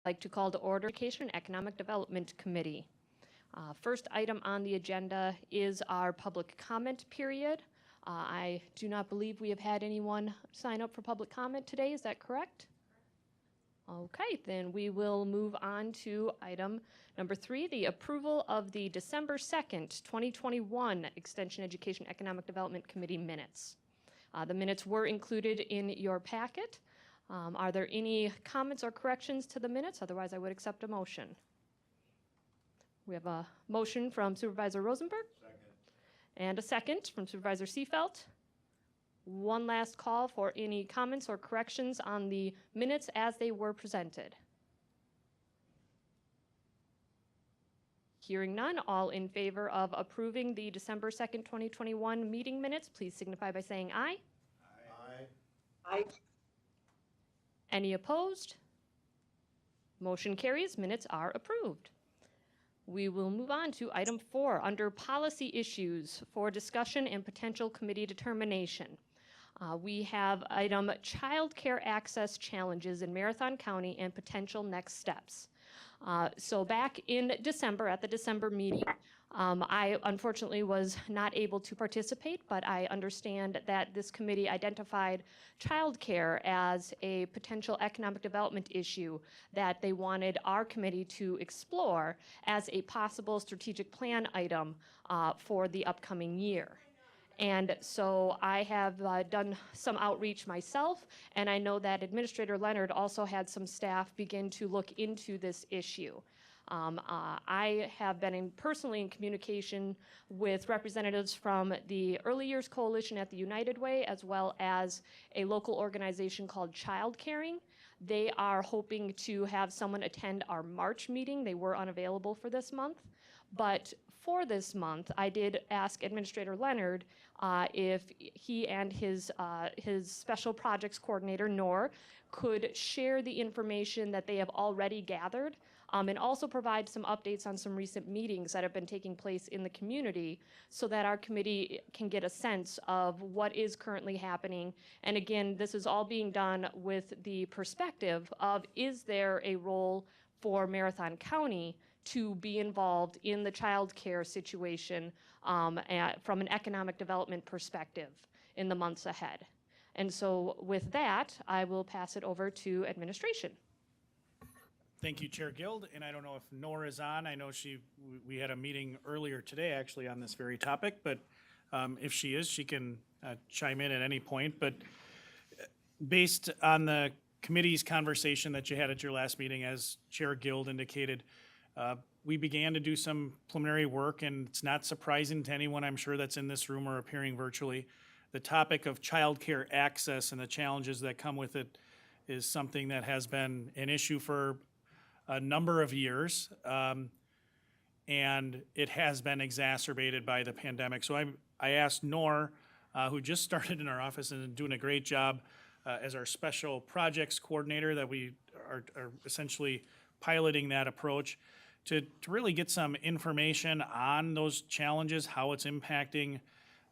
Like to call to order Education and Economic Development Committee. First item on the agenda is our public comment period. I do not believe we have had anyone sign up for public comment today. Is that correct? Okay, then we will move on to item number 3, the approval of the December 2nd, 2021 Extension Education Economic Development Committee minutes. The minutes were included in your packet. Are there any comments or corrections to the minutes? Otherwise, I would accept a motion. We have a motion from Supervisor Rosenberg. Second. And a second from Supervisor Seefeld. One last call for any comments or corrections on the minutes as they were presented. Hearing none, all in favor of approving the December 2nd, 2021 meeting minutes, please signify by saying aye. Aye. Aye. Any opposed? Motion carries. Minutes are approved. We will move on to item 4 under policy issues for discussion and potential committee determination. We have item child care access challenges in Marathon County and potential next steps. So back in December, at the December meeting, I unfortunately was not able to participate, but I understand that this committee identified childcare as a potential economic development issue that they wanted our committee to explore as a possible strategic plan item for the upcoming year. And so I have done some outreach myself, and I know that Administrator Leonard also had some staff begin to look into this issue. I have been personally in communication with representatives from the Early Years Coalition at the United Way, as well as a local organization called Child Caring. They are hoping to have someone attend our March meeting. They were unavailable for this month. But for this month, I did ask Administrator Leonard if he and his special projects coordinator, Nor, could share the information that they have already gathered and also provide some updates on some recent meetings that have been taking place in the community so that our committee can get a sense of what is currently happening. And again, this is all being done with the perspective of, is there a role for Marathon County to be involved in the child care situation from an economic development perspective in the months ahead. And so with that, I will pass it over to administration. Thank you, Chair Guild, and I don't know if Nora is on. I know we had a meeting earlier today actually on this very topic, but if she is, she can chime in at any point. But based on the committee's conversation that you had at your last meeting, as Chair Guild indicated, we began to do some preliminary work, and it's not surprising to anyone, I'm sure, that's in this room or appearing virtually. The topic of child care access and the challenges that come with it is something that has been an issue for a number of years, and it has been exacerbated by the pandemic. So I asked Nor, who just started in our office and is doing a great job as our special projects coordinator, that we are essentially piloting that approach to really get some information on those challenges, how it's impacting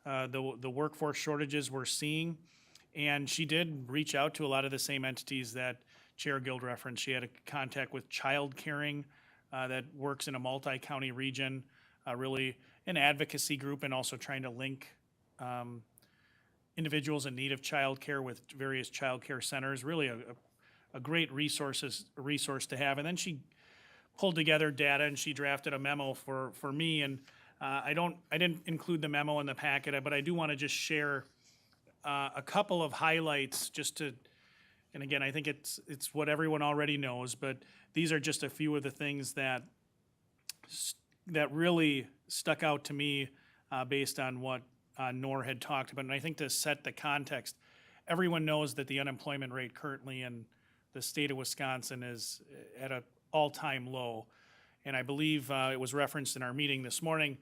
the workforce shortages we're seeing. And she did reach out to a lot of the same entities that Chair Guild referenced. She had a contact with Child Caring that works in a multi-county region, really an advocacy group, and also trying to link individuals in need of child care with various child care centers. Really a great resource to have. And then she pulled together data and she drafted a memo for me. And I didn't include the memo in the packet, but I do want to just share a couple of highlights just to. And again, I think it's what everyone already knows, but these are just a few of the things that really stuck out to me based on what Nor had talked about. And I think to set the context, everyone knows that the unemployment rate currently in the state of Wisconsin is at an all-time low. And I believe it was referenced in our meeting this morning,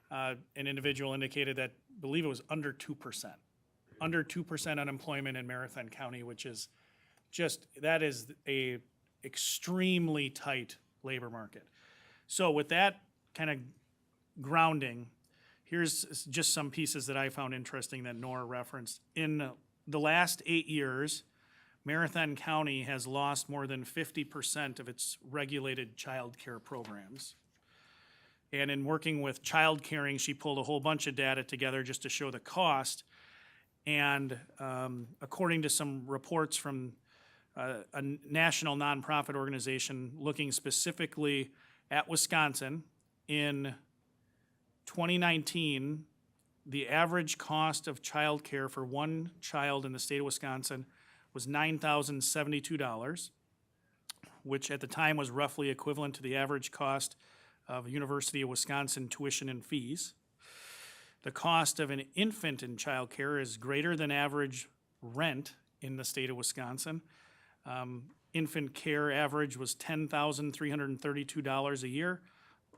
an individual indicated that, I believe it was under 2%. Under 2% unemployment in Marathon County, which is that is a extremely tight labor market. So with that kind of grounding, here's just some pieces that I found interesting that Nora referenced. In the last 8 years, Marathon County has lost more than 50% of its regulated child care programs. And in working with Child Caring, she pulled a whole bunch of data together just to show the cost. And according to some reports from a national nonprofit organization looking specifically at Wisconsin, in 2019, the average cost of child care for one child in the state of Wisconsin was $9,072, which at the time was roughly equivalent to the average cost of University of Wisconsin tuition and fees. The cost of an infant in child care is greater than average rent in the state of Wisconsin. Infant care average was $10,332 a year.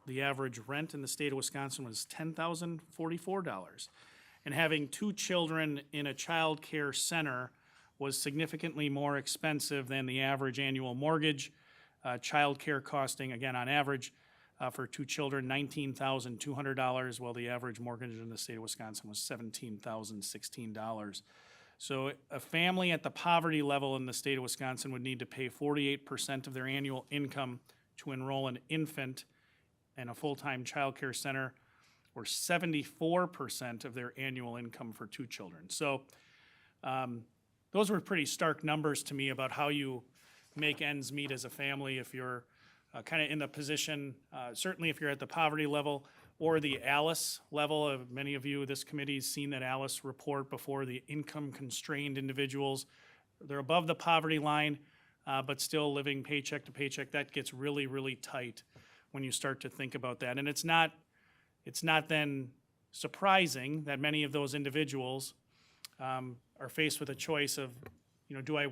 The average rent in the state of Wisconsin was $10,044. And having two children in a child care center was significantly more expensive than the average annual mortgage. Child care costing, again, on average, for two children, $19,200, while the average mortgage in the state of Wisconsin was $17,016. So a family at the poverty level in the state of Wisconsin would need to pay 48% of their annual income to enroll an infant in a full-time child care center, or 74% of their annual income for two children. So those were pretty stark numbers to me about how you make ends meet as a family if you're kind of in the position, certainly if you're at the poverty level or the ALICE level. Many of you, this committee's seen that ALICE report before, the income-constrained individuals. They're above the poverty line, but still living paycheck to paycheck. That gets really, really tight when you start to think about that. And it's not then surprising that many of those individuals are faced with a choice of, do I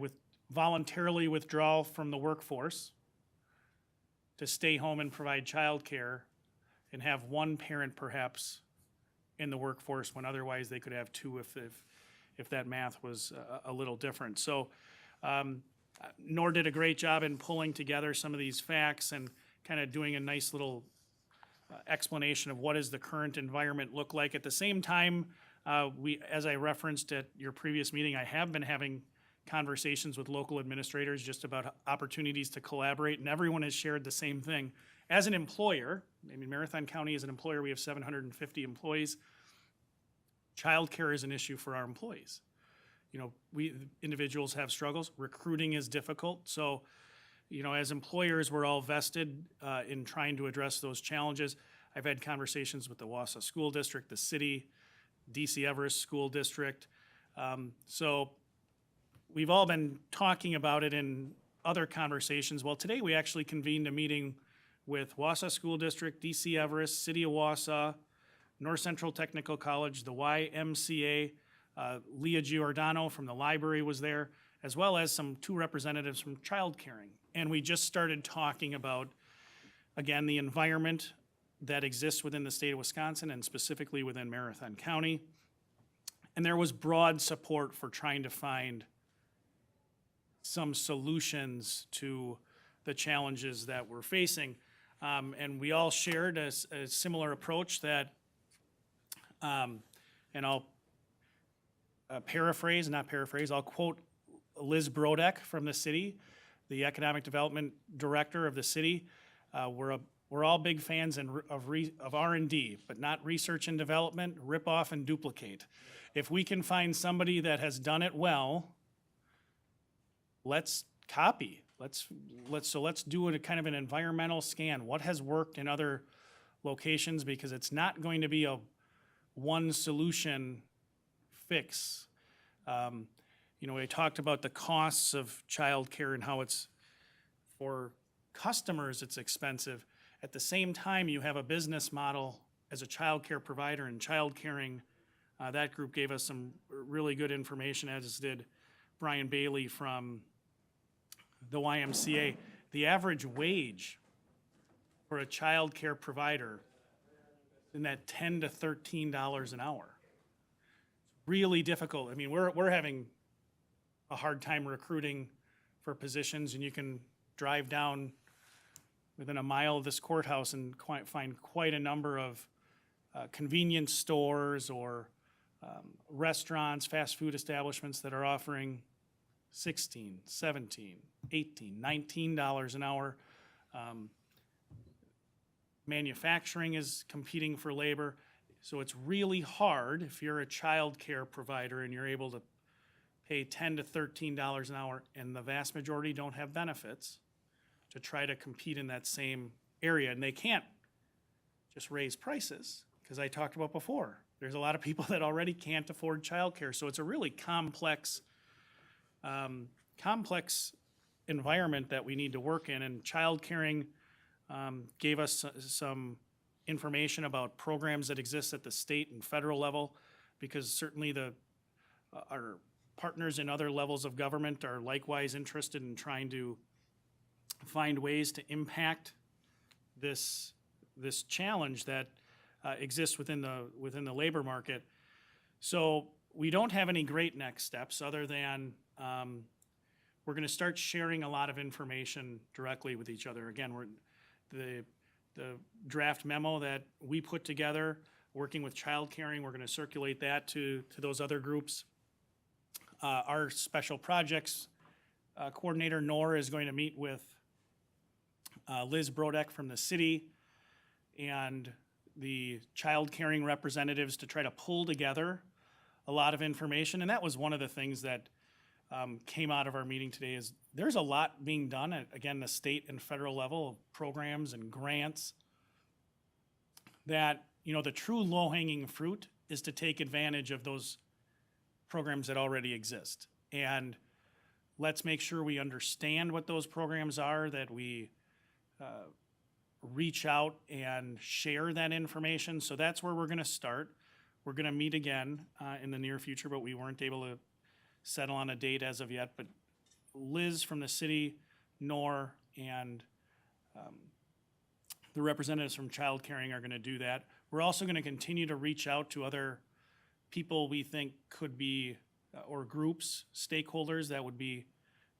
voluntarily withdraw from the workforce to stay home and provide childcare and have one parent perhaps in the workforce when otherwise they could have two if that math was a little different. So Nor did a great job in pulling together some of these facts and kind of doing a nice little explanation of what does the current environment look like. At the same time, as I referenced at your previous meeting, I have been having conversations with local administrators just about opportunities to collaborate, and everyone has shared the same thing. As an employer, Marathon County is an employer, we have 750 employees. Childcare is an issue for our employees. We individuals have struggles. Recruiting is difficult. So, as employers, we're all vested in trying to address those challenges. I've had conversations with the Wausau School District, the city, DC Everest School District. So we've all been talking about it in other conversations. Well, today we actually convened a meeting with Wausau School District, DC Everest, City of Wausau, North Central Technical College, the YMCA, Leah Giordano from the library was there, as well as two representatives from Child Caring. And we just started talking about, again, the environment that exists within the state of Wisconsin and specifically within Marathon County. And there was broad support for trying to find some solutions to the challenges that we're facing. And we all shared a similar approach that, and I'll I'll quote Liz Brodek from the city, the Economic Development Director of the city. We're all big fans of R&D, but not research and development, rip off and duplicate. If we can find somebody that has done it well, let's copy. Let's do a kind of an environmental scan. What has worked in other locations? Because it's not going to be a one solution fix. We talked about the costs of childcare and how it's, for customers, it's expensive. At the same time, you have a business model as a childcare provider and Child Caring. That group gave us some really good information, as did Brian Bailey from the YMCA. The average wage for a child care provider is in that $10 to $13 an hour. Really difficult. We're having a hard time recruiting for positions, and you can drive down within a mile of this courthouse and find quite a number of convenience stores or restaurants, fast food establishments that are offering $16, $17, $18, $19 an hour. Manufacturing is competing for labor. So it's really hard if you're a child care provider and you're able to pay $10 to $13 an hour, and the vast majority don't have benefits, to try to compete in that same area. And they can't just raise prices, because I talked about before, there's a lot of people that already can't afford childcare. So it's a really complex environment that we need to work in. And child caring gave us some information about programs that exist at the state and federal level, because certainly our partners in other levels of government are likewise interested in trying to find ways to impact this challenge that exists within the labor market. So we don't have any great next steps other than we're going to start sharing a lot of information directly with each other. Again, the draft memo that we put together, working with child caring, we're going to circulate that to those other groups. Our special projects coordinator, Nor, is going to meet with Liz Brodeck from the city and the child caring representatives to try to pull together a lot of information. And that was one of the things that came out of our meeting today, is there's a lot being done at, again, the state and federal level of programs and grants, that, the true low-hanging fruit is to take advantage of those programs that already exist. And let's make sure we understand what those programs are, that we reach out and share that information. So that's where we're going to start. We're going to meet again in the near future, but we weren't able to settle on a date as of yet. But Liz from the city, Nor, and the representatives from child caring are going to do that. We're also going to continue to reach out to other people we think could be, or groups, stakeholders that would be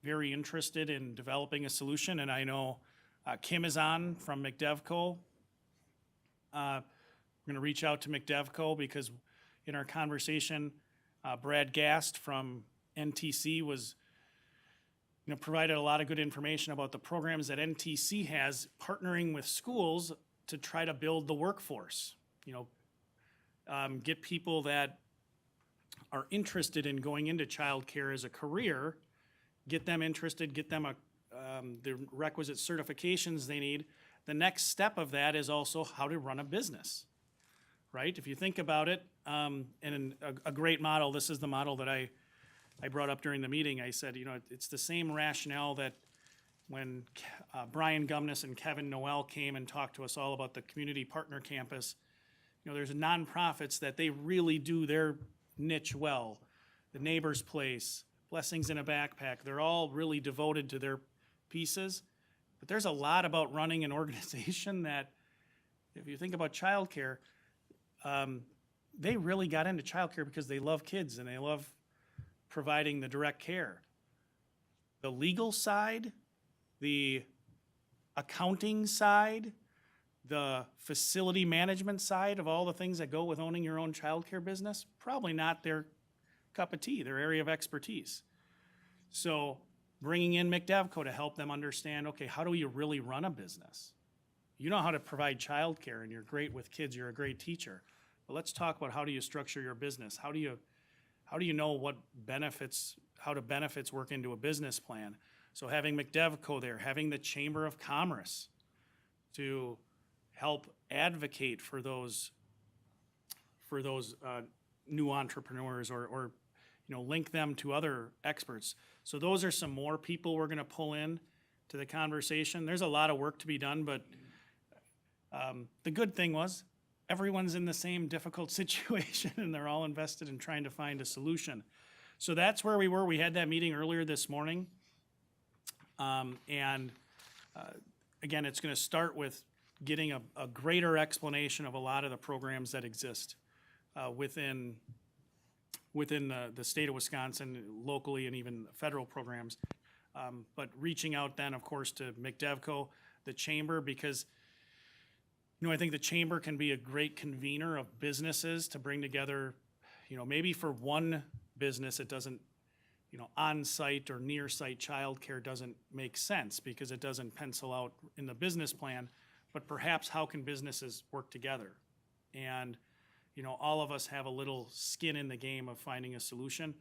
very interested in developing a solution. And I know Kim is on from Mcdeco. We're going to reach out to Mcdeco because in our conversation, Brad Gast from NTC was, provided a lot of good information about the programs that NTC has partnering with schools to try to build the workforce. Get people that are interested in going into childcare as a career, get them interested, get them the requisite certifications they need. The next step of that is also how to run a business, right? If you think about it, and a great model, this is the model that I brought up during the meeting. I said, it's the same rationale that when Brian Gumness and Kevin Noel came and talked to us all about the community partner campus, there's nonprofits that they really do their niche well. The Neighbor's Place, Blessings in a Backpack, they're all really devoted to their pieces. But there's a lot about running an organization that, if you think about childcare, they really got into childcare because they love kids and they love providing the direct care. The legal side, the accounting side, the facility management side of all the things that go with owning your own childcare business, probably not their cup of tea, their area of expertise. So bringing in Mcdeco to help them understand, okay, how do you really run a business? You know how to provide childcare and you're great with kids, you're a great teacher. But let's talk about how do you structure your business? How do you know what benefits, how do benefits work into a business plan? So having Mcdeco there, having the Chamber of Commerce to help advocate for those new entrepreneurs or link them to other experts. So those are some more people we're going to pull in to the conversation. There's a lot of work to be done, but the good thing was everyone's in the same difficult situation and they're all invested in trying to find a solution. So that's where we were. We had that meeting earlier this morning. Again, it's going to start with getting a greater explanation of a lot of the programs that exist within the state of Wisconsin, locally, and even federal programs. But reaching out then, of course, to Mcdeco, the chamber, because I think the chamber can be a great convener of businesses to bring together, maybe for one business it doesn't, on-site or near-site childcare doesn't make sense because it doesn't pencil out in the business plan, but perhaps how can businesses work together? And, all of us have a little skin in the game of finding a solution.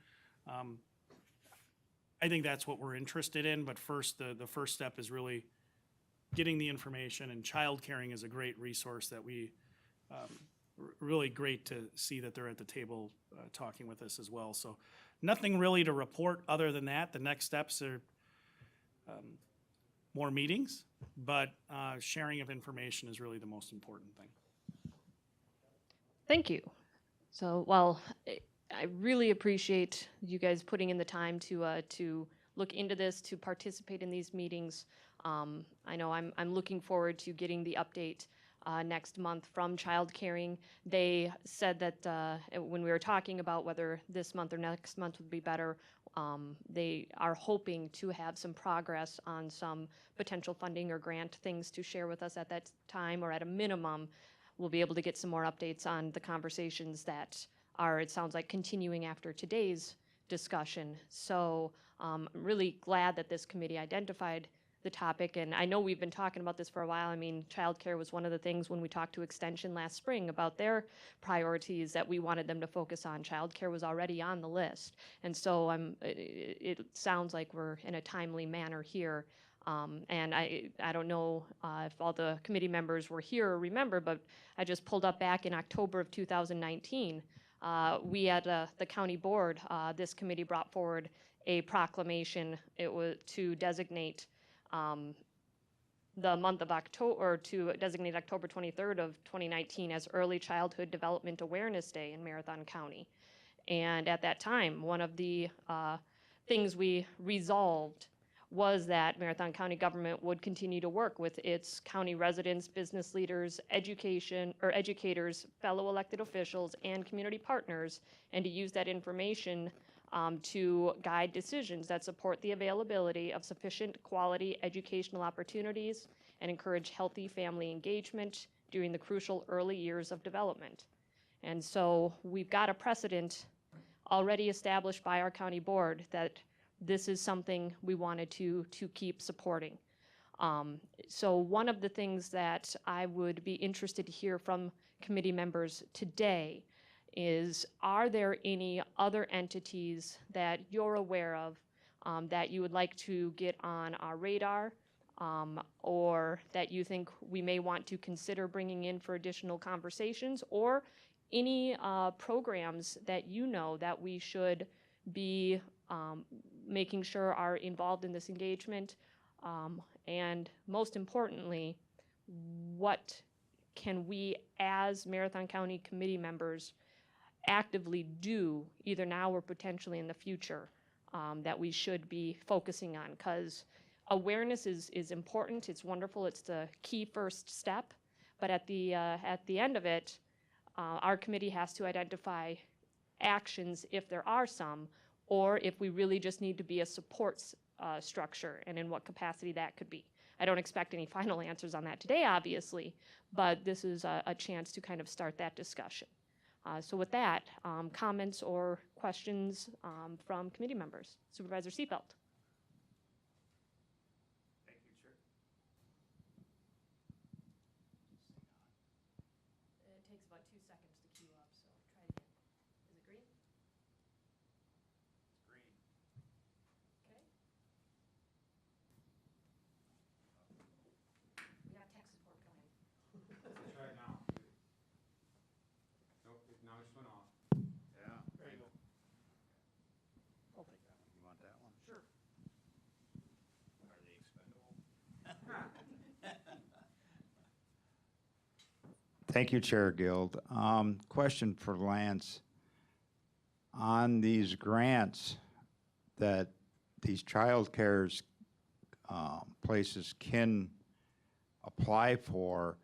I think that's what we're interested in, but first, the first step is really getting the information, and child caring is a great resource that really great to see that they're at the table talking with us as well. So nothing really to report other than that. The next steps are more meetings, but sharing of information is really the most important thing. Thank you. So, well, I really appreciate you guys putting in the time to look into this, to participate in these meetings. I know I'm looking forward to getting the update next month from Child Caring. They said that when we were talking about whether this month or next month would be better, they are hoping to have some progress on some potential funding or grant things to share with us at that time, or at a minimum, we'll be able to get some more updates on the conversations that are, it sounds like, continuing after today's discussion. So I'm really glad that this committee identified the topic, and I know we've been talking about this for a while. I mean, childcare was one of the things when we talked to Extension last spring about their priorities that we wanted them to focus on. Childcare was already on the list, and so it sounds like we're in a timely manner here. And I don't know if all the committee members were here or remember, but I just pulled up back in October of 2019. We at the county board, this committee brought forward a proclamation. It was to designate the month of October, or to designate October 23rd of 2019 as Early Childhood Development Awareness Day in Marathon County. And at that time, one of the things we resolved was that Marathon County government would continue to work with its county residents, business leaders, educators, fellow elected officials, and community partners, and to use that information to guide decisions that support the availability of sufficient quality educational opportunities and encourage healthy family engagement during the crucial early years of development. And so we've got a precedent already established by our county board that this is something we wanted to keep supporting. So one of the things that I would be interested to hear from committee members today is, are there any other entities that you're aware of that you would like to get on our radar, or that you think we may want to consider bringing in for additional conversations, or any programs that you know that we should be making sure are involved in this engagement? And most importantly, what can we as Marathon County committee members actively do, either now or potentially in the future, that we should be focusing on? Because awareness is important, it's wonderful, it's the key first step, but at the end of it, our committee has to identify actions, if there are some, or if we really just need to be a support structure, and in what capacity that could be. I don't expect any final answers on that today, obviously, but this is a chance to kind of start that discussion. So with that, comments or questions from committee members? Supervisor Seatbelt. Thank you, Chair. It takes about 2 seconds to queue up, so try it again. Is it green? It's green. Okay. We got tech support coming. Let's try it now. Nope, now it just went off. Yeah. There you go. I'll take that. You want that one? Sure. Are they expendable? Thank you, Chair Guild. Question for Lance. On these grants that these child cares places can apply for,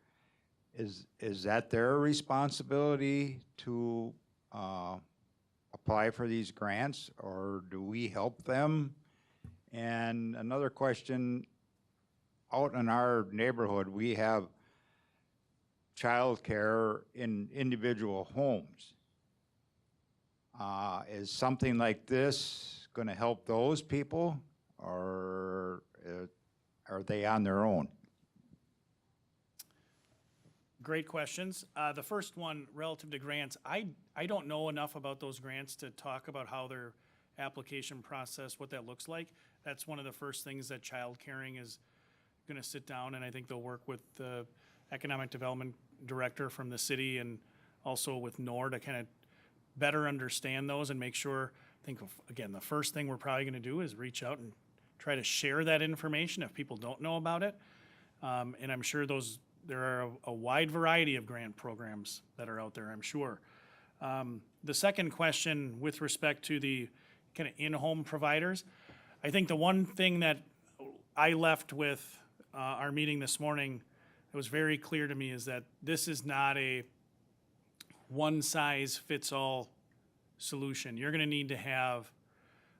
is that their responsibility to apply for these grants, or do we help them? And another question, out in our neighborhood, we have childcare in individual homes. Is something like this going to help those people, or are they on their own? Great questions. The first one, relative to grants, I don't know enough about those grants to talk about how their application process, what that looks like. That's one of the first things that Child Caring is gonna sit down, and I think they'll work with the Economic Development Director from the city and also with NOR to kind of better understand those and make sure, again, the first thing we're probably gonna do is reach out and try to share that information if people don't know about it. And I'm sure there are a wide variety of grant programs that are out there, I'm sure. The second question with respect to the kind of in-home providers, I think the one thing that I left with our meeting this morning that was very clear to me is that this is not a one-size-fits-all solution. You're gonna need to have,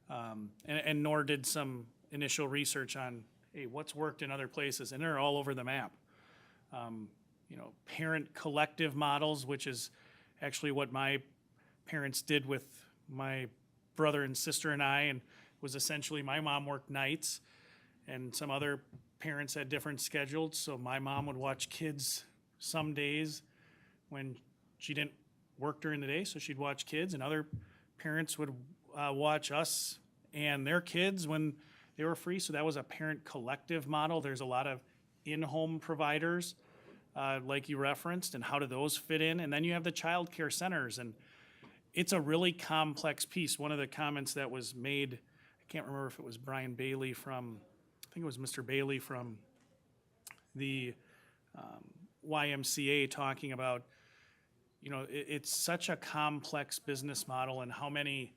and NOR did some initial research on, hey, what's worked in other places, and they're all over the map. Parent collective models, which is actually what my parents did with my brother and sister and I, and was essentially my mom worked nights and some other parents had different schedules. So my mom would watch kids some days when she didn't work during the day, so she'd watch kids, and other parents would watch us and their kids when they were free. So that was a parent collective model. There's a lot of in-home providers, like you referenced, and how do those fit in? And then you have the child care centers, and it's a really complex piece. One of the comments that was made, I can't remember if it was Brian Bailey I think it was Mr. Bailey from the YMCA talking about, it's such a complex business model, and how many,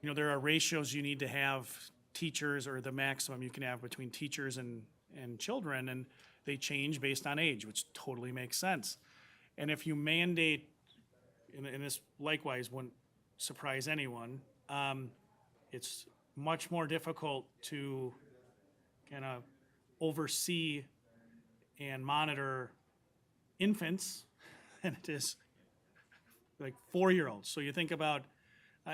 there are ratios you need to have teachers, or the maximum you can have between teachers and children, and they change based on age, which totally makes sense. And if you mandate, and this likewise wouldn't surprise anyone, it's much more difficult to kind of oversee and monitor infants than it is like 4-year-olds. So you think about,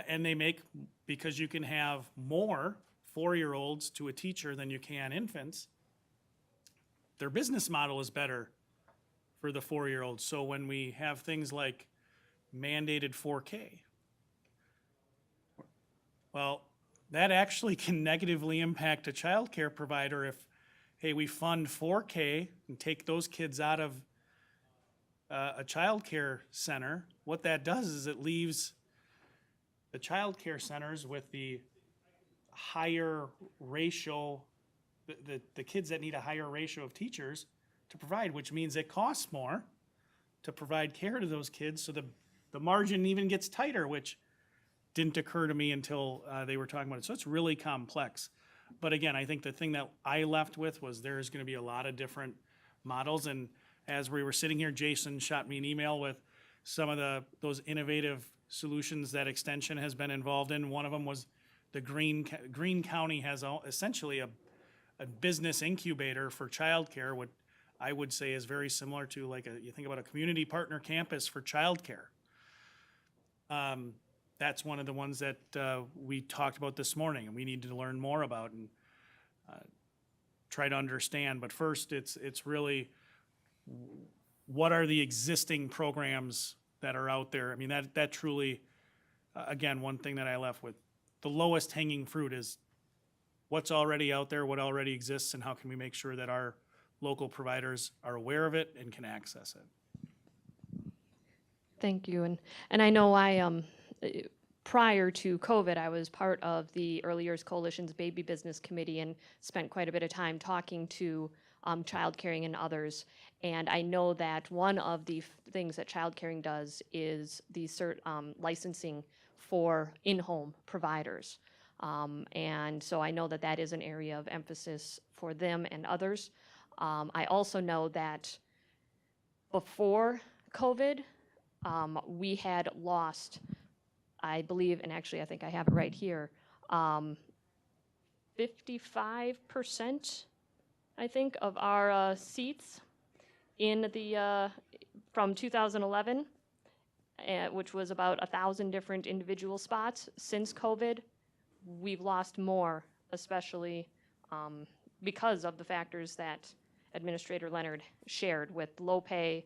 and they make, because you can have more 4-year-olds to a teacher than you can infants, their business model is better for the 4-year-olds. So when we have things like mandated 4K, well, that actually can negatively impact a child care provider if, hey, we fund 4K and take those kids out of a child care center. What that does is it leaves the child care centers with the higher ratio, the kids that need a higher ratio of teachers to provide, which means it costs more to provide care to those kids. So the margin even gets tighter, which didn't occur to me until they were talking about it. So it's really complex. But again, I think the thing that I left with was there's going to be a lot of different models. And as we were sitting here, Jason shot me an email with some of those innovative solutions that Extension has been involved in. One of them was the Greene County has essentially a business incubator for childcare, what I would say is very similar to you think about a community partner campus for childcare. That's one of the ones that we talked about this morning, and we need to learn more about and try to understand. But first, it's really what are the existing programs that are out there? I mean, that truly, again, one thing that I left with, the lowest hanging fruit is what's already out there, what already exists, and how can we make sure that our local providers are aware of it and can access it. Thank you. And I know prior to COVID, I was part of the Early Years Coalition's Baby Business Committee and spent quite a bit of time talking to Child Caring and others. And I know that one of the things that Child Caring does is the licensing for in-home providers. And so I know that that is an area of emphasis for them and others. I also know that before COVID, we had lost, I believe, and actually I think I have it right here, 55%, I think, of our seats in the, from 2011, which was about 1,000 different individual spots. Since COVID, we've lost more, especially because of the factors that Administrator Leonard shared with low pay,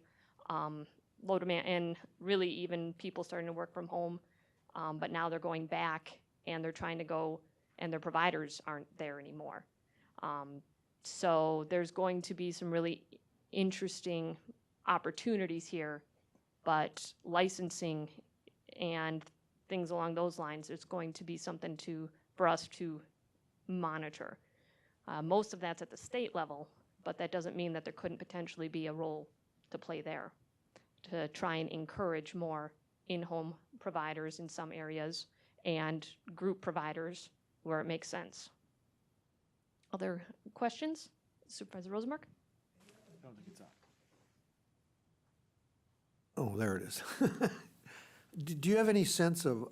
low demand, and really even people starting to work from home. But now they're going back and they're trying to go, and their providers aren't there anymore. So there's going to be some really interesting opportunities here, but licensing and things along those lines is going to be something for us to monitor. Most of that's at the state level, but that doesn't mean that there couldn't potentially be a role to play there to try and encourage more in-home providers in some areas and group providers where it makes sense. Other questions? Supervisor Rosenberg? I don't think it's on. Oh, there it is. Do you have any sense of,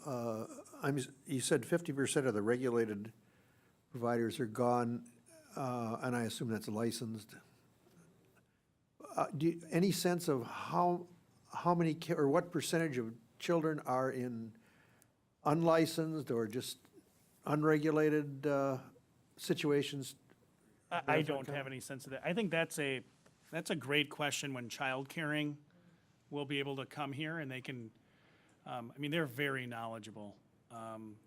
you said 50% of the regulated providers are gone, and I assume that's licensed. Any sense of how many, or what percentage of children are in unlicensed or just unregulated situations? I don't have any sense of that. I think that's a great question when child caring will be able to come here and they can, I mean, they're very knowledgeable,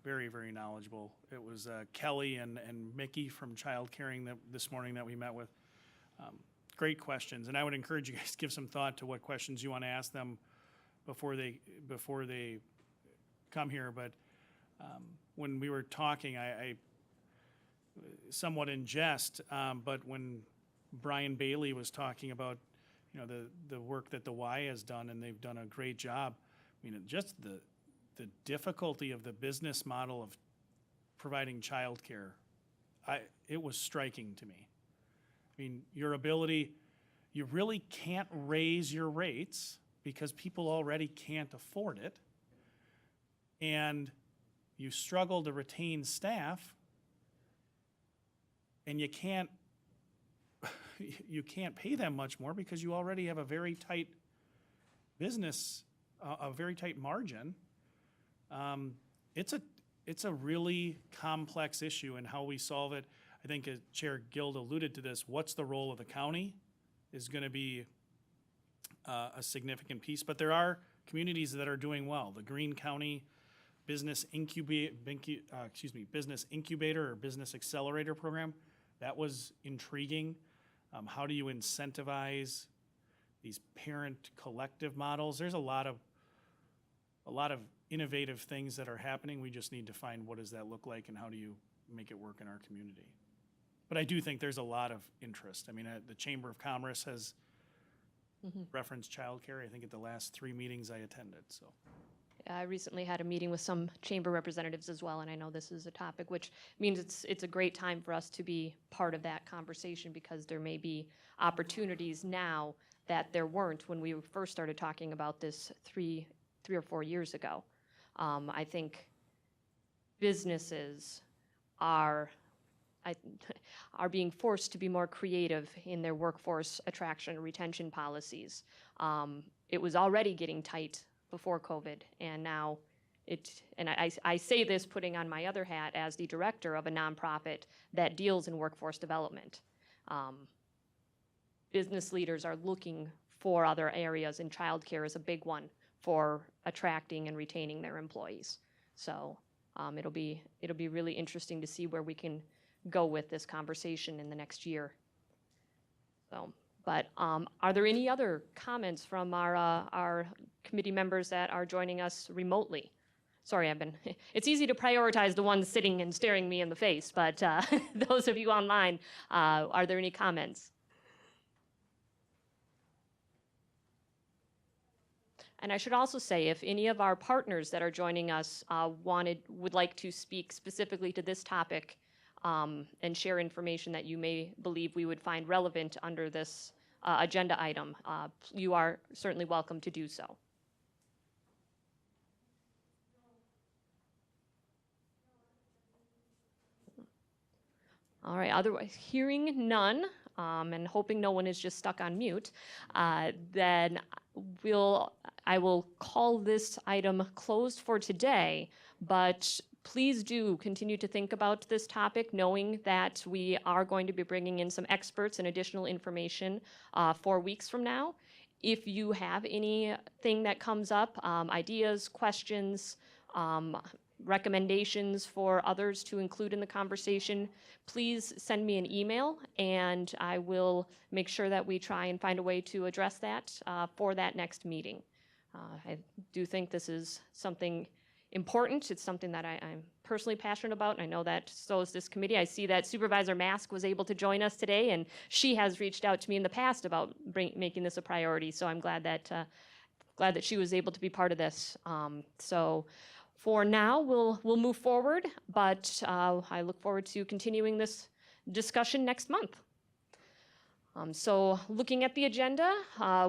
very, very knowledgeable. It was Kelly and Mickey from child caring this morning that we met with. Great questions, and I would encourage you guys to give some thought to what questions you want to ask them before they come here. But when we were talking, I somewhat in jest, but when Brian Bailey was talking about, you know, the work that the Y has done, and they've done a great job. I mean, just the difficulty of the business model of providing childcare, it was striking to me. I mean, your ability, you really can't raise your rates because people already can't afford it, and you struggle to retain staff, and you can't pay them much more because you already have a very tight business, a very tight margin. It's a really complex issue, and how we solve it. I think Chair Guild alluded to this. What's the role of the county is going to be a significant piece, but there are communities that are doing well. The Greene County Business Incubator or Business Accelerator Program, that was intriguing. How do you incentivize these parent collective models? There's a lot of innovative things that are happening. We just need to find what does that look like and how do you make it work in our community. But I do think there's a lot of interest. I mean, the Chamber of Commerce has referenced childcare, I think, at the last 3 meetings I attended. So I recently had a meeting with some chamber representatives as well, and I know this is a topic, which means it's a great time for us to be part of that conversation, because there may be opportunities now that there weren't when we first started talking about this three or 4 years ago. I think businesses are being forced to be more creative in their workforce attraction and retention policies. It was already getting tight before COVID, and now I say this putting on my other hat as the director of a nonprofit that deals in workforce development. Business leaders are looking for other areas, and childcare is a big one for attracting and retaining their employees. So it'll be really interesting to see where we can go with this conversation in the next year. So, but are there any other comments from our committee members that are joining us remotely? Sorry, it's easy to prioritize the ones sitting and staring me in the face, but those of you online, are there any comments? And I should also say, if any of our partners that are joining us would like to speak specifically to this topic and share information that you may believe we would find relevant under this agenda item, you are certainly welcome to do so. All right, otherwise, hearing none, and hoping no one is just stuck on mute, then I will call this item closed for today, but please do continue to think about this topic, knowing that we are going to be bringing in some experts and additional information 4 weeks from now. If you have anything that comes up, ideas, questions, recommendations for others to include in the conversation, please send me an email, and I will make sure that we try and find a way to address that for that next meeting. I do think this is something important. It's something that I'm personally passionate about, and I know that so is this committee. I see that Supervisor Mask was able to join us today, and she has reached out to me in the past about making this a priority, so I'm glad that she was able to be part of this. So for now, we'll move forward, but I look forward to continuing this discussion next month. So looking at the agenda,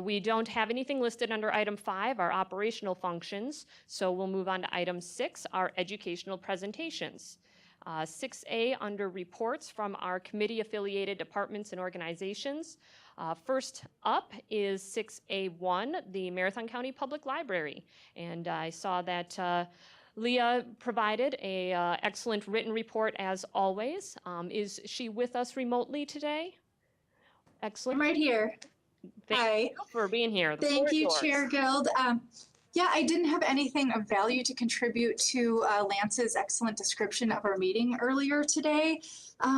we don't have anything listed under item 5, our operational functions. So we'll move on to item 6, our educational presentations. 6A under reports from our committee-affiliated departments and organizations. First up is 6A1, the Marathon County Public Library. And I saw that Leah provided a excellent written report as always. Is she with us remotely today? Excellent. I'm right here. Thank Hi. you for being here. The floor Thank is you, yours. Chair Guild. Yeah, I didn't have anything of value to contribute to Lance's excellent description of our meeting earlier today.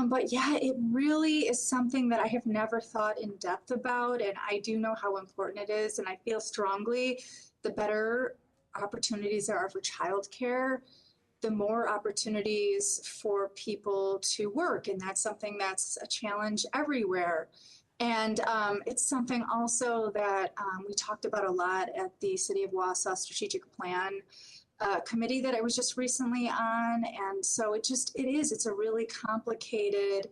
But yeah, it really is something that I have never thought in depth about, and I do know how important it is, and I feel strongly the better opportunities there are for childcare, the more opportunities for people to work, and that's something that's a challenge everywhere. And it's something also that we talked about a lot at the City of Wausau Strategic Plan committee that I was just recently on. And so it's a really complicated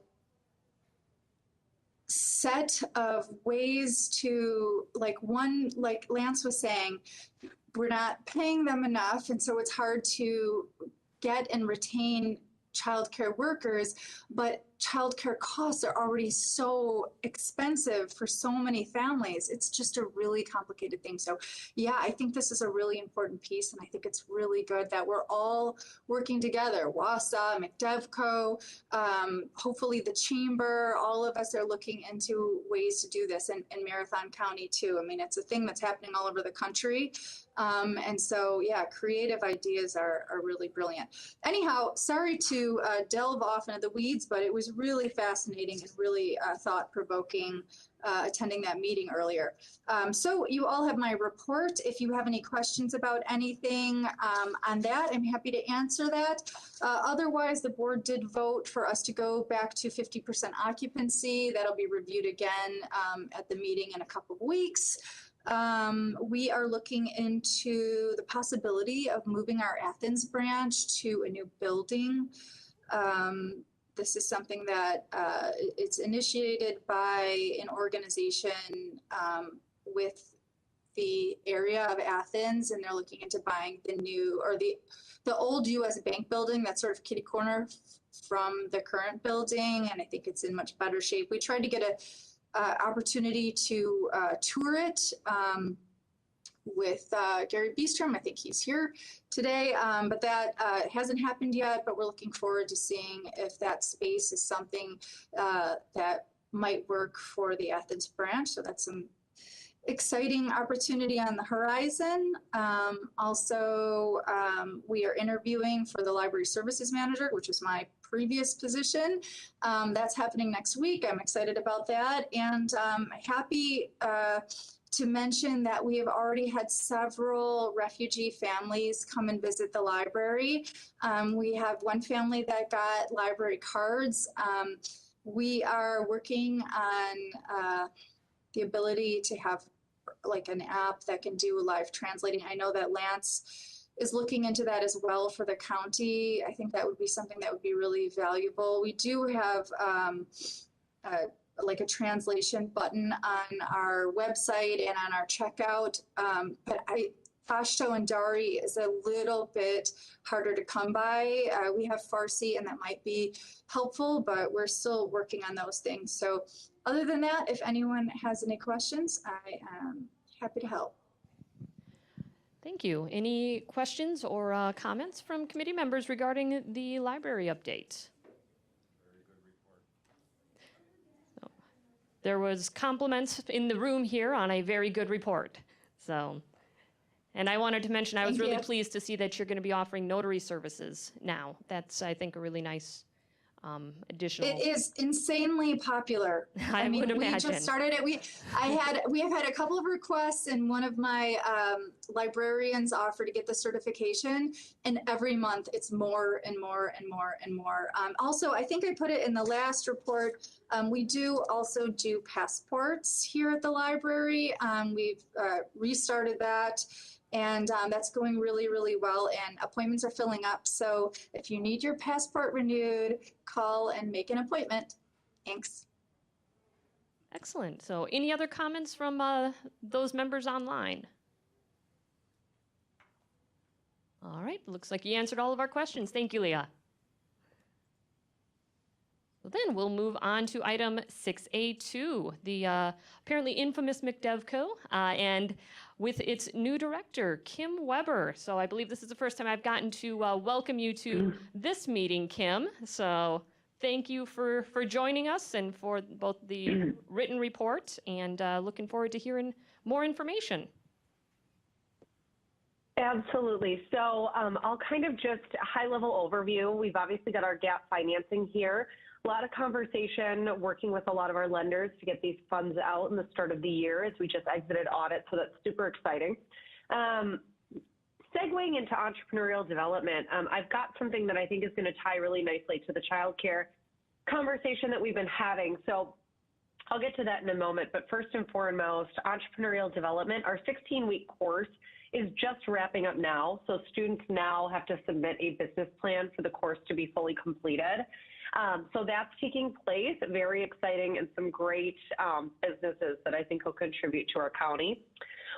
set of ways to, like Lance was saying, we're not paying them enough. And so it's hard to get and retain childcare workers, but childcare costs are already so expensive for so many families. It's just a really complicated thing. So yeah, I think this is a really important piece, and I think it's really good that we're all working together. Wausau, Mcdeco, hopefully the chamber, all of us are looking into ways to do this, and Marathon County too. I mean, it's a thing that's happening all over the country. And so, yeah, creative ideas are really brilliant. Anyhow, sorry to delve off into the weeds, but it was really fascinating and really thought-provoking attending that meeting earlier. So you all have my report. If you have any questions about anything on that, I'm happy to answer that. Otherwise, the board did vote for us to go back to 50% occupancy. That'll be reviewed again at the meeting in a couple of weeks. We are looking into the possibility of moving our Athens branch to a new building. This is something that it's initiated by an organization with the area of Athens, and they're looking into buying the new, or the old US Bank building that's sort of kitty corner from the current building, and I think it's in much better shape. We tried to get a opportunity to tour it with Gary Beestrom. I think he's here today, but that hasn't happened yet, but we're looking forward to seeing if that space is something that might work for the Athens branch. So that's some exciting opportunity on the horizon. Also, we are interviewing for the library services manager, which was my previous position. That's happening next week. I'm excited about that, and happy to mention that we have already had several refugee families come and visit the library. We have one family that got library cards. We are working on the ability to have like an app that can do live translating. I know that Lance is looking into that as well for the county. I think that would be something that would be really valuable. We do have like a translation button on our website and on our checkout, but Pashto and Dari is a little bit harder to come by. We have Farsi, and that might be helpful, but we're still working on those things. So other than that, if anyone has any questions, I am happy to help. Thank you. Any questions or comments from committee members regarding the library update? There was compliments in the room here on a very good report. So, and I wanted to mention, I was Thank really you. pleased to see that you're going to be offering notary services now. That's, I think, a really nice additional. It is insanely popular. I would we imagine. just started it. We have had a couple of requests, and one of my librarians offered to get the certification. And every month, it's more and more and more and more. Also, I think I put it in the last report. We do also do passports here at the library. We've restarted that. And that's going really, really well, and appointments are filling up. So if you need your passport renewed, call and make an appointment. Thanks. Excellent. So any other comments from those members online? All right, looks like you answered all of our questions. Thank you, Leah. So then we'll move on to item 6A2, the apparently infamous Mcdeco, and with its new director, Kim Weber. So I believe this is the first time I've gotten to welcome you to this meeting, Kim. So thank you for joining us and for both the written report, and looking forward to hearing more information. Absolutely. So I'll kind of just high-level overview. We've obviously got our gap financing here. A lot of conversation working with a lot of our lenders to get these funds out in the start of the year as we just exited audit, so that's super exciting. Segueing into entrepreneurial development, I've got something that I think is going to tie really nicely to the childcare conversation that we've been having. So I'll get to that in a moment, but first and foremost, entrepreneurial development, our 16-week course is just wrapping up now. So students now have to submit a business plan for the course to be fully completed. So that's taking place, very exciting, and some great businesses that I think will contribute to our county.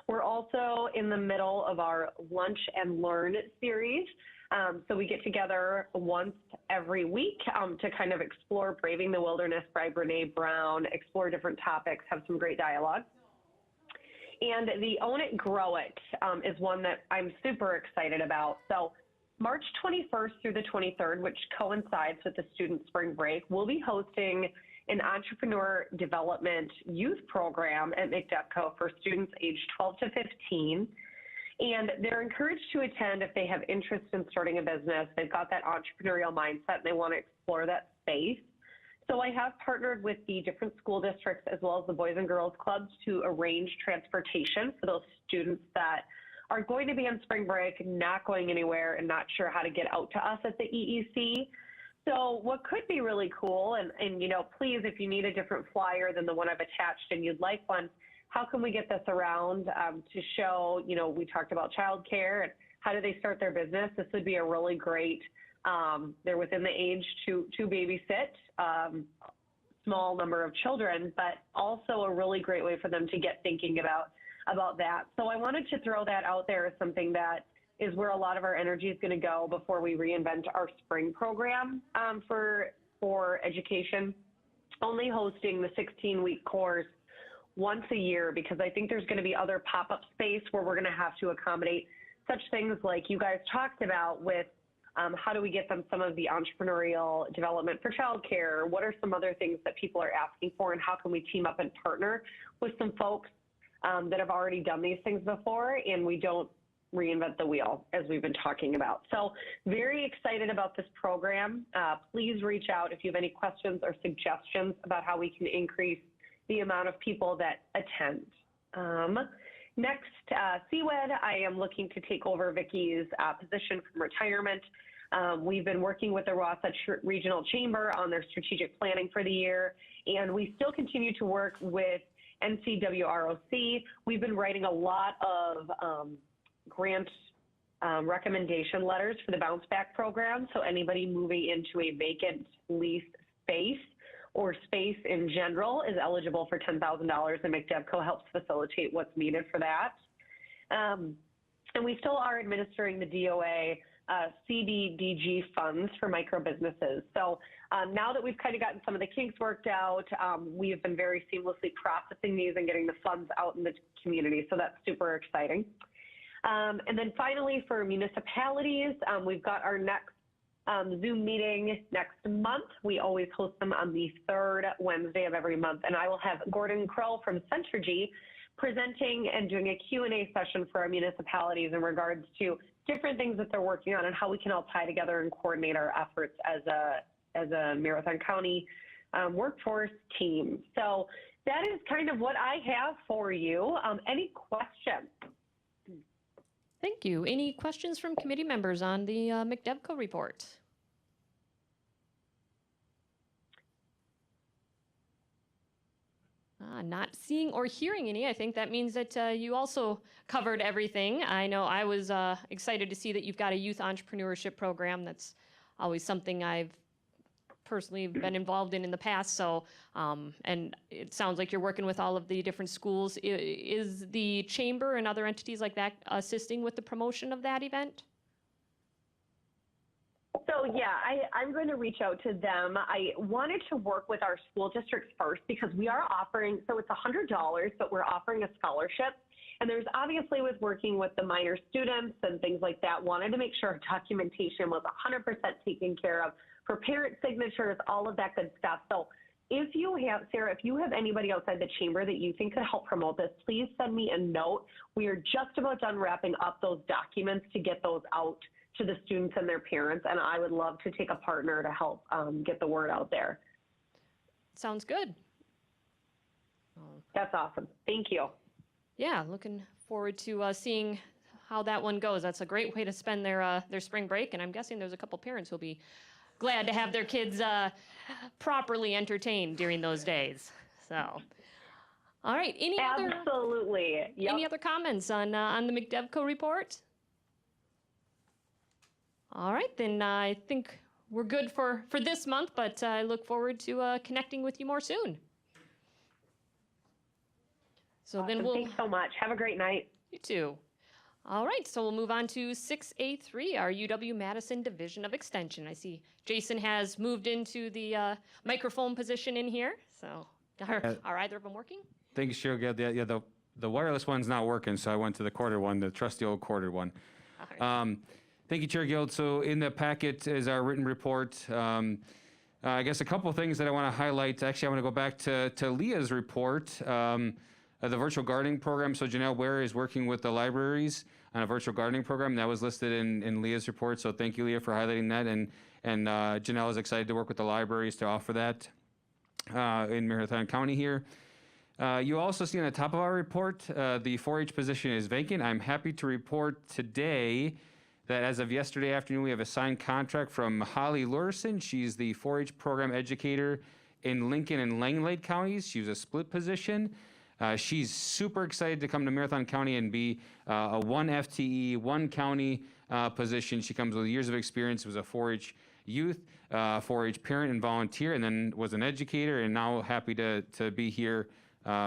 We're also in the middle of our Lunch and Learn series. So we get together once every week to kind of explore Braving the Wilderness by Brene Brown, explore different topics, have some great dialogue. And the Own It, Grow It is one that I'm super excited about. So March 21st through the 23rd, which coincides with the student spring break, we'll be hosting an entrepreneur development youth program at Mcdeco for students aged 12 to 15. And they're encouraged to attend if they have interest in starting a business. They've got that entrepreneurial mindset and they want to explore that space. So I have partnered with the different school districts as well as the Boys and Girls Clubs to arrange transportation for those students that are going to be on spring break, not going anywhere, and not sure how to get out to us at the EEC. So what could be really cool, and you know, please, if you need a different flyer than the one I've attached and you'd like one, how can we get this around to show, you know, we talked about childcare and how do they start their business? This would be a really great, they're within the age to babysit, small number of children, but also a really great way for them to get thinking about that. So I wanted to throw that out there as something that is where a lot of our energy is going to go before we reinvent our spring program for education, only hosting the 16-week course once a year, because I think there's going to be other pop-up space where we're going to have to accommodate such things like you guys talked about with how do we get them some of the entrepreneurial development for childcare? What are some other things that people are asking for, and how can we team up and partner with some folks that have already done these things before, and we don't reinvent the wheel, as we've been talking about. So very excited about this program. Please reach out if you have any questions or suggestions about how we can increase the amount of people that attend. Next, CWED, I am looking to take over Vicky's position from retirement. We've been working with the Wasatch Regional Chamber on their strategic planning for the year, and we still continue to work with NCWROC. We've been writing a lot of grant recommendation letters for the Bounce Back program. So anybody moving into a vacant lease space or space in general is eligible for $10,000, and Mcdeco helps facilitate what's needed for that. And we still are administering the DOA CDBG funds for micro businesses. So now that we've kind of gotten some of the kinks worked out, we have been very seamlessly processing these and getting the funds out in the community. So that's super exciting. And then finally, for municipalities, we've got our next Zoom meeting next month. We always host them on the third Wednesday of every month, and I will have Gordon Kroll from Centergy presenting and doing a Q&A session for our municipalities in regards to different things that they're working on and how we can all tie together and coordinate our efforts as a Marathon County workforce team. So that is kind of what I have for you. Any questions? Thank you. Any questions from committee members on the Mcdeco report? Not seeing or hearing any. I think that means that you also covered everything. I know I was excited to see that you've got a youth entrepreneurship program. That's always something I've personally been involved in the past. So, and it sounds like you're working with all of the different schools. Is the chamber and other entities like that assisting with the promotion of that event? So yeah, I'm going to reach out to them. I wanted to work with our school districts first because we are offering, so it's $100, but we're offering a scholarship. And there's obviously with working with the minor students and things like that, wanted to make sure documentation was 100% taken care of for parent signatures, all of that good stuff. So if you have, Sarah, if you have anybody outside the chamber that you think could help promote this, please send me a note. We are just about done wrapping up those documents to get those out to the students and their parents, and I would love to take a partner to help get the word out there. Sounds good. That's awesome. Thank you. Yeah, looking forward to seeing how that one goes. That's a great way to spend their spring break, and I'm guessing there's a couple parents who'll be glad to have their kids properly entertained during those days. So, all right. Absolutely. Yep. Any other comments on the Mcdeco report? All right, then I think we're good for this month, but I look forward to connecting with you more soon. So Awesome. then we'll... Thanks so much. Have a great night. You too. All right, so we'll move on to 6A3, our UW-Madison Division of Extension. I see Jason has moved into the microphone position in here. So are either of them working? Thank you, Cheryl. Yeah, the wireless one's not working, so I went to the corded one, the trusty old corded one. All right. Thank you, Chair Guild. So in the packet is our written report. I guess a couple of things that I want to highlight. Actually, I want to go back to Leah's report, the virtual gardening program. So Janelle Ware is working with the libraries on a virtual gardening program. That was listed in Leah's report. So thank you, Leah, for highlighting that. And Janelle is excited to work with the libraries to offer that in Marathon County here. You also see on the top of our report, the 4-H position is vacant. I'm happy to report today that as of yesterday afternoon, we have a signed contract from Holly Lurson. She's the 4-H program educator in Lincoln and Langlade counties. She was a split position. She's super excited to come to Marathon County and be a 1 FTE, 1 county position. She comes with years of experience, was a 4-H youth, 4-H parent and volunteer, and then was an educator, and now happy to be here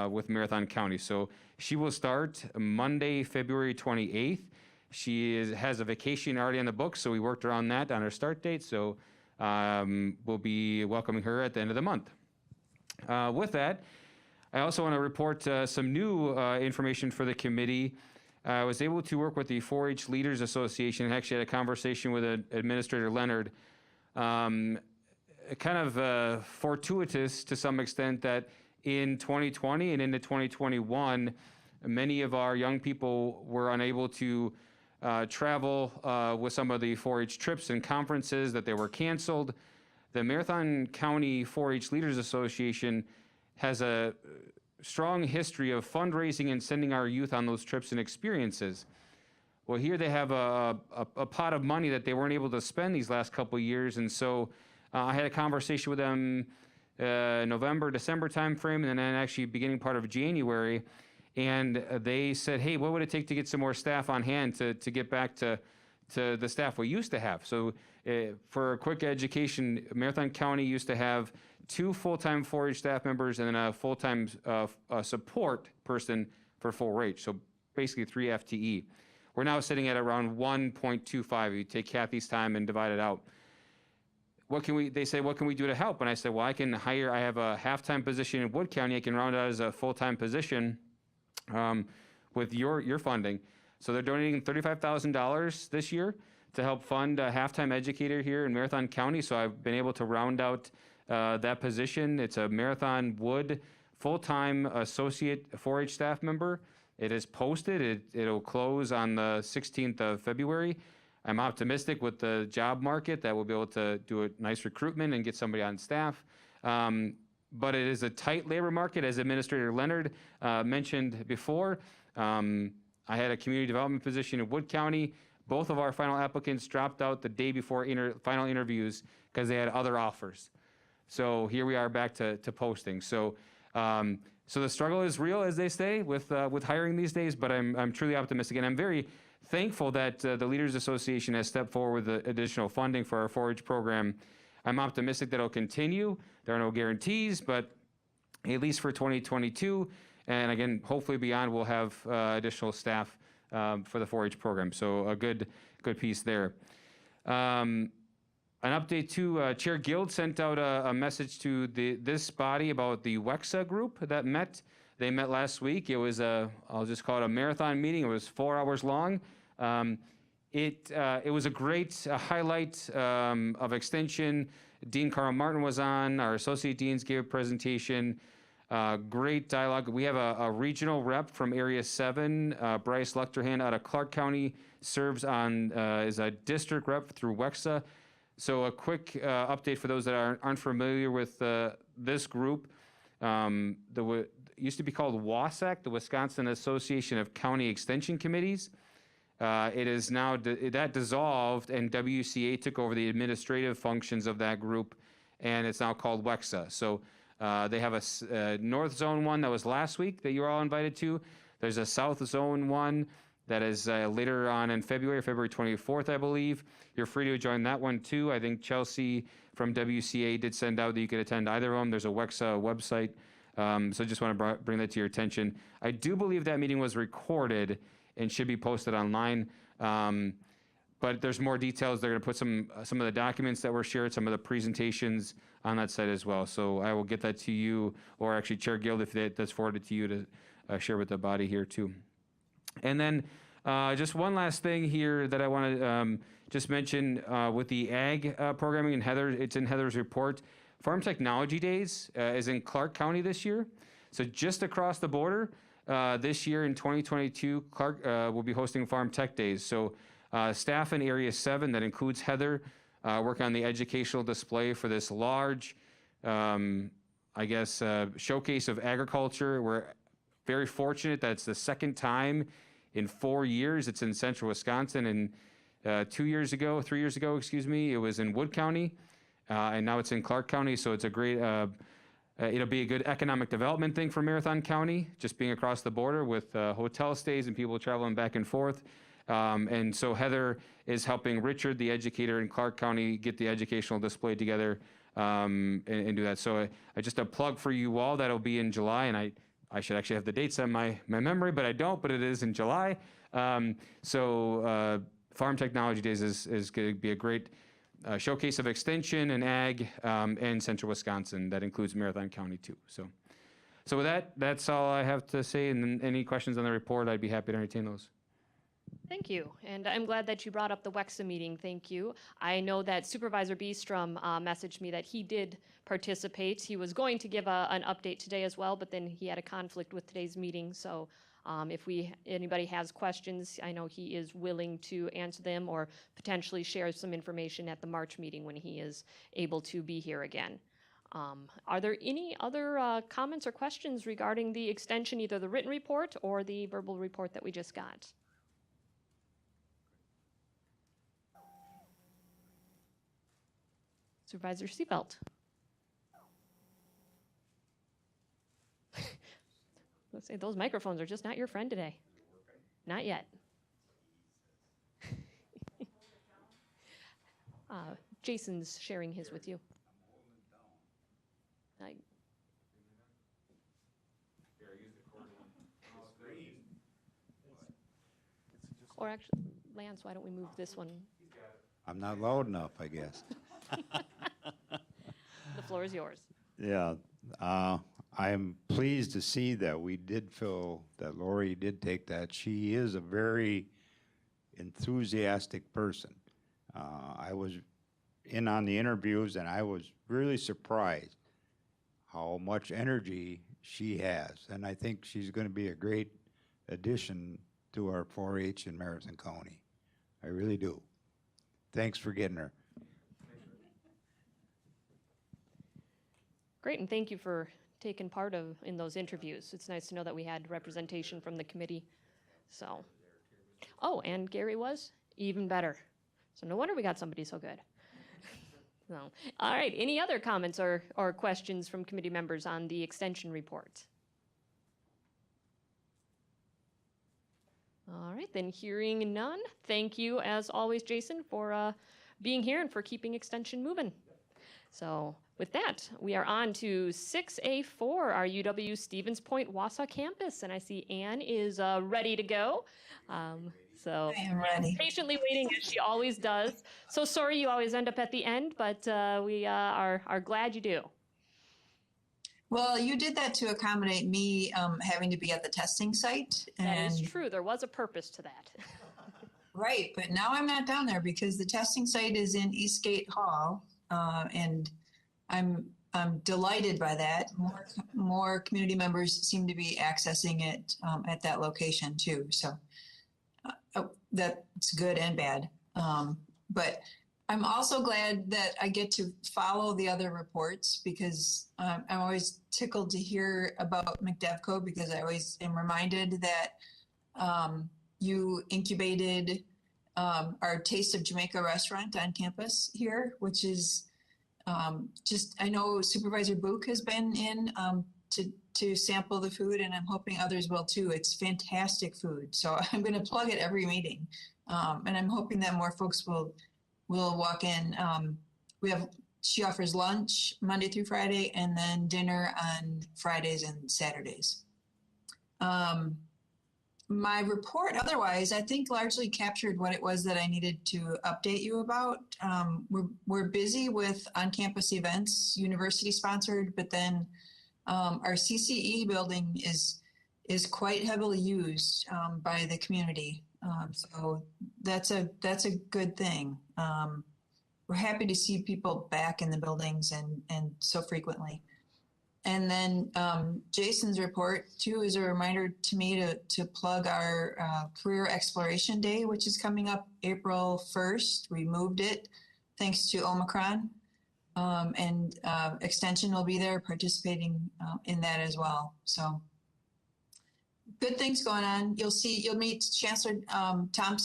with Marathon County. So she will start Monday, February 28th. She has a vacation already on the books, so we worked around that on her start date. So we'll be welcoming her at the end of the month. With that, I also want to report some new information for the committee. I was able to work with the 4-H Leaders Association and actually had a conversation with Administrator Leonard. Kind of fortuitous to some extent that in 2020 and into 2021, many of our young people were unable to travel with some of the 4-H trips and conferences that they were canceled. The Marathon County 4-H Leaders Association has a strong history of fundraising and sending our youth on those trips and experiences. Well, here they have a pot of money that they weren't able to spend these last couple of years, and so I had a conversation with them November, December timeframe, and then actually beginning part of January. And they said, hey, what would it take to get some more staff on hand to get back to the staff we used to have? So for a quick education, Marathon County used to have 2 full-time 4-H staff members and then a full-time support person for 4-H. So basically 3 FTE. We're now sitting at around 1.25. You take Kathy's time and divide it out. They say, what can we do to help? And I said, well, I have a half-time position in Wood County. I can round out as a full-time position with your funding. So they're donating $35,000 this year to help fund a halftime educator here in Marathon County. So I've been able to round out that position. It's a Marathon Wood full-time associate 4-H staff member. It is posted. It'll close on the 16th of February. I'm optimistic with the job market that we'll be able to do a nice recruitment and get somebody on staff. But it is a tight labor market, as Administrator Leonard mentioned before. I had a community development position in Wood County. Both of our final applicants dropped out the day before final interviews because they had other offers. So here we are back to posting. So the struggle is real, as they say, with hiring these days, but I'm truly optimistic. And I'm very thankful that the Leaders Association has stepped forward with additional funding for our 4-H program. I'm optimistic that it'll continue. There are no guarantees, but at least for 2022, and again, hopefully beyond, we'll have additional staff for the 4-H program. So a good piece there. An update too, Chair Guild sent out a message to this body about the WEXA group that met. They met last week. It was I'll just call it a marathon meeting. It was 4 hours long. It was a great highlight of extension. Dean Carl Martin was on. Our associate deans gave a presentation. Great dialogue. We have a regional rep from Area 7, Bryce Luchterhan out of Clark County, serves on as a district rep through WEXA. So a quick update for those that aren't familiar with this group. It used to be called WASAC, the Wisconsin Association of County Extension Committees. It is now, that dissolved, and WCA took over the administrative functions of that group, and it's now called WEXA. So they have a North Zone one that was last week that you were all invited to. There's a South Zone one that is later on in February 24th, I believe. You're free to join that one too. I think Chelsea from WCA did send out that you could attend either of them. There's a WEXA website. So just want to bring that to your attention. I do believe that meeting was recorded and should be posted online. But there's more details. They're going to put some of the documents that were shared, some of the presentations on that site as well. So I will get that to you, or actually Chair Guild, if that's forwarded to you, to share with the body here too. And then just one last thing here that I want to just mention with the ag programming in Heather, it's in Heather's report. Farm Technology Days is in Clark County this year. So just across the border, this year in 2022, Clark will be hosting Farm Tech Days. So staff in Area 7, that includes Heather, work on the educational display for this large, showcase of agriculture. We're very fortunate that it's the second time in 4 years it's in central Wisconsin. And 3 years ago, it was in Wood County. And now it's in Clark County, so it's a great, it'll be a good economic development thing for Marathon County, just being across the border with hotel stays and people traveling back and forth. And so Heather is helping Richard, the educator in Clark County, get the educational display together and do that. So just a plug for you all, that'll be in July, and I should actually have the dates on my memory, but I don't, but it is in July. Farm Technology Days is going to be a great showcase of extension and ag in central Wisconsin. That includes Marathon County too. So with that, that's all I have to say. And then any questions on the report, I'd be happy to entertain those. Thank you. And I'm glad that you brought up the WEXA meeting. Thank you. I know that Supervisor Beestrom messaged me that he did participate. He was going to give an update today as well, but then he had a conflict with today's meeting. So if anybody has questions, I know he is willing to answer them or potentially share some information at the March meeting when he is able to be here again. Are there any other comments or questions regarding the extension, either the written report or the verbal report that we just got? Supervisor Seebelt. Let's say those microphones are just not your friend today. Not yet. Jason's sharing his with you. Or actually, Lance, why don't we move this one? I'm not loud enough, I guess. The floor is yours. Yeah, I'm pleased to see that we did feel that Lori did take that. She is a very enthusiastic person. I was in on the interviews, and I was really surprised how much energy she has. And I think she's going to be a great addition to our 4-H in Marathon County. I really do. Thanks for getting her. Great, and thank you for taking part in those interviews. It's nice to know that we had representation from the committee. So, oh, and Gary was even better. So no wonder we got somebody so good. So, all right, any other comments or questions from committee members on the extension report? All right, then hearing none, thank you as always, Jason, for being here and for keeping extension moving. So with that, we are on to 6A4, our UW Stevens Point Wausau campus, and I see Anne is ready to go. So I am ready. Patiently waiting as she always does. So sorry you always end up at the end, but we are glad you do. Well, you did that to accommodate me having to be at the testing site. That is true. There was a purpose to that. Right, but now I'm not down there because the testing site is in Eastgate Hall, and I'm delighted by that. More community members seem to be accessing it at that location too. So that's good and bad. But I'm also glad that I get to follow the other reports because I'm always tickled to hear about Mcdeco because I always am reminded that you incubated our Taste of Jamaica restaurant on campus here, which is just, I know Supervisor Book has been in to sample the food, and I'm hoping others will too. It's fantastic food. So I'm going to plug it every meeting. And I'm hoping that more folks will walk in. She offers lunch Monday through Friday and then dinner on Fridays and Saturdays. My report otherwise, I think largely captured what it was that I needed to update you about. We're busy with on-campus events, university sponsored, but then our CCE building is quite heavily used by the community. So that's a good thing. We're happy to see people back in the buildings and so frequently. And then Jason's report too is a reminder to me to plug our Career Exploration Day, which is coming up April 1st. We moved it thanks to Omicron, and Extension will be there participating in that as well. Good things going on. You'll meet Chancellor Tom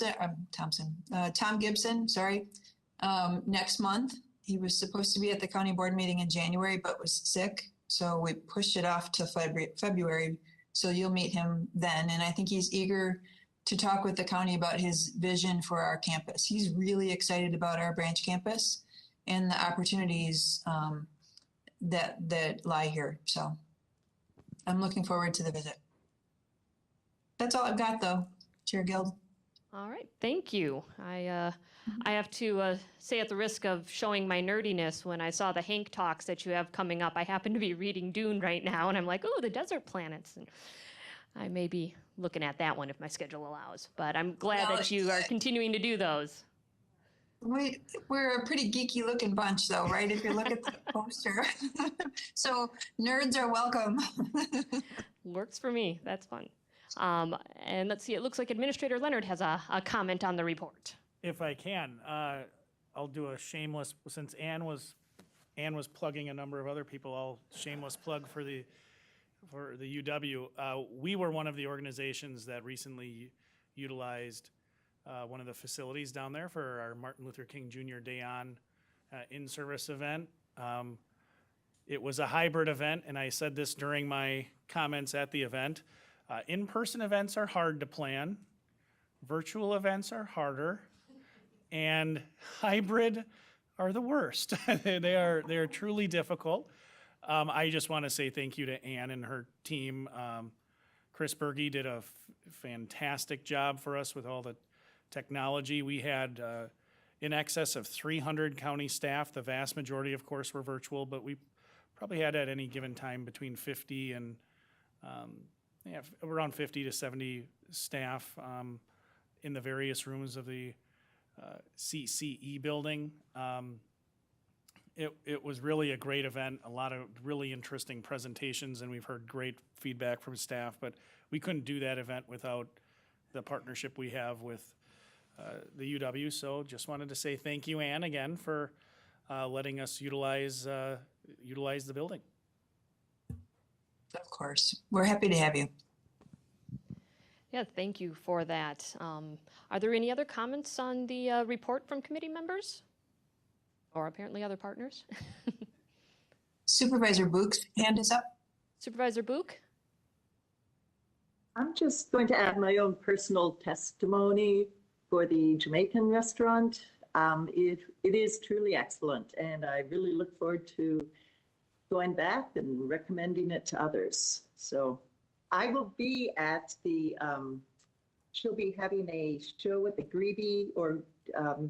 Gibson, next month. He was supposed to be at the county board meeting in January, but was sick. So we pushed it off to February. So you'll meet him then. And I think he's eager to talk with the county about his vision for our campus. He's really excited about our branch campus and the opportunities that lie here. So I'm looking forward to the visit. That's all I've got, though, Chair Guild. All right, thank you. I have to say, at the risk of showing my nerdiness, when I saw the Hank talks that you have coming up, I happen to be reading Dune right now, and I'm like, oh, the desert planets. And I may be looking at that one if my schedule allows, but I'm glad that you are continuing to do those. We're a pretty geeky looking bunch, though, right? If you look at the poster. So nerds are welcome. Works for me. That's fun. And let's see, it looks like Administrator Leonard has a comment on the report. If I can, I'll do a shameless, since Ann was plugging a number of other people, I'll shameless plug for the UW. We were one of the organizations that recently utilized one of the facilities down there for our Martin Luther King Jr. Day On in-service event. It was a hybrid event, and I said this during my comments at the event. In-person events are hard to plan. Virtual events are harder. And hybrid are the worst. They are truly difficult. I just want to say thank you to Ann and her team. Chris Berge did a fantastic job for us with all the technology. We had in excess of 300 county staff. The vast majority, of course, were virtual, but we probably had at any given time between 50 and around 50 to 70 staff in the various rooms of the CCE building. It was really a great event, a lot of really interesting presentations, and we've heard great feedback from staff, but we couldn't do that event without the partnership we have with the UW. So just wanted to say thank you, Ann, again, for letting us utilize the building. Of course. We're happy to have you. Yeah, thank you for that. Are there any other comments on the report from committee members? Or apparently other partners? Supervisor Book's hand is up. Supervisor Book? I'm just going to add my own personal testimony for the Jamaican restaurant. It is truly excellent, and I really look forward to going back and recommending it to others. So I will be at the, she'll be having a show at the Greeby, or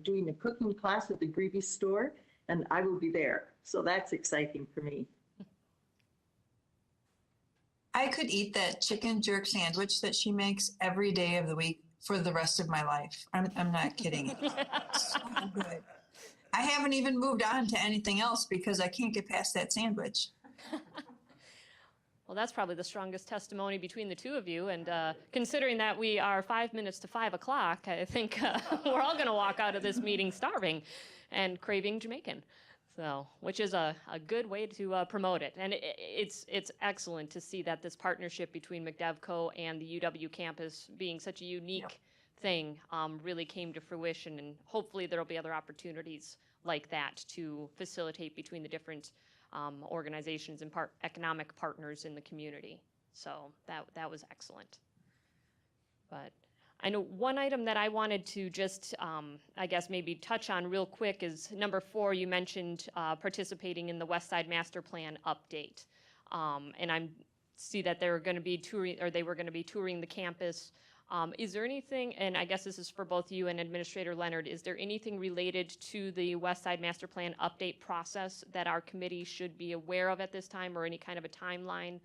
doing a cooking class at the Greeby store, and I will be there. So that's exciting for me. I could eat that chicken jerk sandwich that she makes every day of the week for the rest of my life. I'm not kidding. It's so good. I haven't even moved on to anything else because I can't get past that sandwich. Well, that's probably the strongest testimony between the two of you. And considering that we are 5 minutes to 5 o'clock, I think we're all going to walk out of this meeting starving and craving Jamaican. So, which is a good way to promote it. And it's excellent to see that this partnership between Mcdeco and the UW campus being such a unique thing really came to fruition. And hopefully there will be other opportunities like that to facilitate between the different organizations and economic partners in the community. So that was excellent. But I know one item that I wanted to just, I guess, maybe touch on real quick is number 4. You mentioned participating in the West Side Master Plan update, and I see that they're going to be touring, or they were going to be touring the campus. Is there anything, and I guess this is for both you and Administrator Leonard, is there anything related to the West Side Master Plan update process that our committee should be aware of at this time, or any kind of a timeline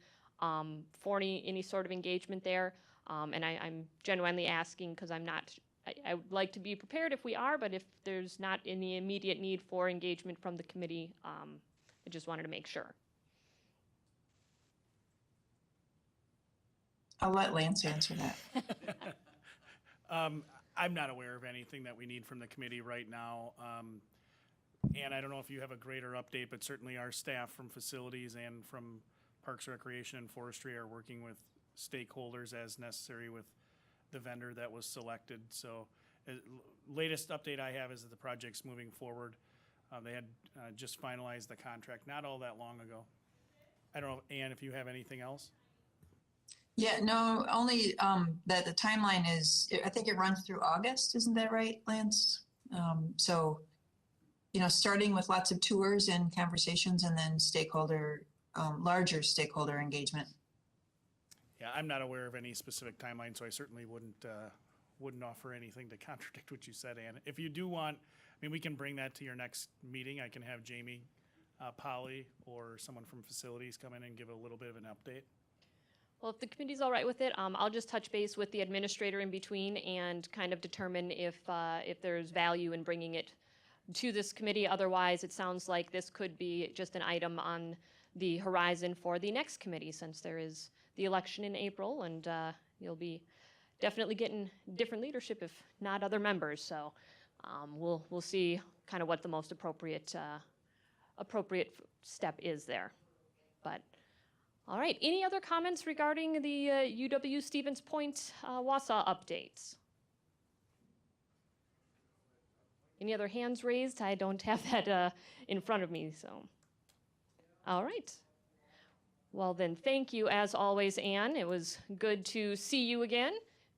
for any sort of engagement there? And I'm genuinely asking because I would like to be prepared if we are, but if there's not any immediate need for engagement from the committee, I just wanted to make sure. I'll let Lance answer that. I'm not aware of anything that we need from the committee right now. And I don't know if you have a greater update, but certainly our staff from facilities and from Parks, Recreation, and Forestry are working with stakeholders as necessary with the vendor that was selected. So latest update I have is that the project's moving forward. They had just finalized the contract not all that long ago. I don't know, Ann, if you have anything else? Yeah, no, only that the timeline is, I think it runs through August, isn't that right, Lance? So, starting with lots of tours and conversations, and then larger stakeholder engagement. Yeah, I'm not aware of any specific timeline, so I certainly wouldn't offer anything to contradict what you said, Ann. If you do want, we can bring that to your next meeting. I can have Jamie, Polly, or someone from facilities come in and give a little bit of an update. Well, if the committee's all right with it, I'll just touch base with the administrator in between and kind of determine if there's value in bringing it to this committee. Otherwise, it sounds like this could be just an item on the horizon for the next committee, since there is the election in April, and you'll be definitely getting different leadership, if not other members. So we'll see kind of what the most appropriate step is there. But all right, any other comments regarding the UW Stevens Point Wausau updates? Any other hands raised? I don't have that in front of me, so. All right. Well then, thank you as always, Ann. It was good to see you again.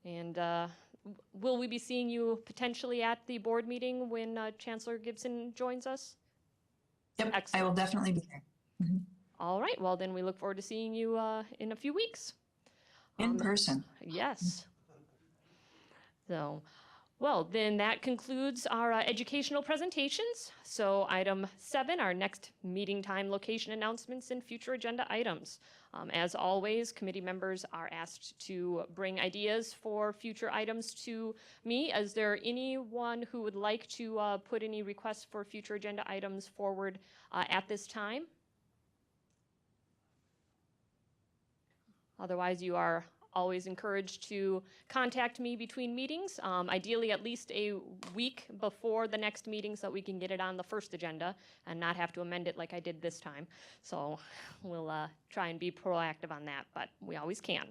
And will we be seeing you potentially at the board meeting when Chancellor Gibson joins us? Yep, Excellent. I will definitely be there. Mm-hmm. All right, well then we look forward to seeing you in a few weeks. In person. Yes. So, Well, then that concludes our educational presentations. So item 7, our next meeting time, location announcements, and future agenda items. As always, committee members are asked to bring ideas for future items to me. Is there anyone who would like to put any requests for future agenda items forward at this time? Otherwise, you are always encouraged to contact me between meetings, ideally at least a week before the next meeting so that we can get it on the first agenda and not have to amend it like I did this time. So we'll try and be proactive on that, but we always can.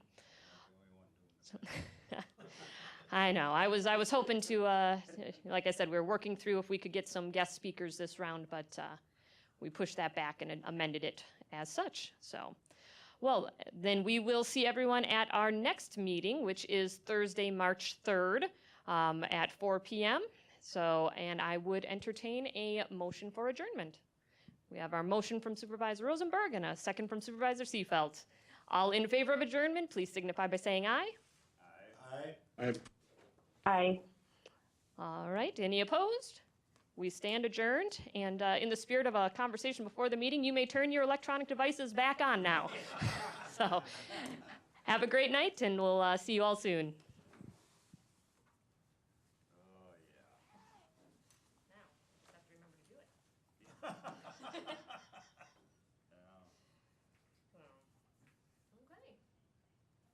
So I know. I was hoping to, like I said, we were working through if we could get some guest speakers this round, but we pushed that back and amended it as such. So. Well, then we will see everyone at our next meeting, which is Thursday, March 3rd at 4 p.m. So, and I would entertain a motion for adjournment. We have our motion from Supervisor Rosenberg and a second from Supervisor Seefeld. All in favor of adjournment, please signify by saying aye. Aye. Aye. All right, any opposed? We stand adjourned, and in the spirit of a conversation before the meeting, you may turn your electronic devices back on now. So have a great night, and we'll see you all soon.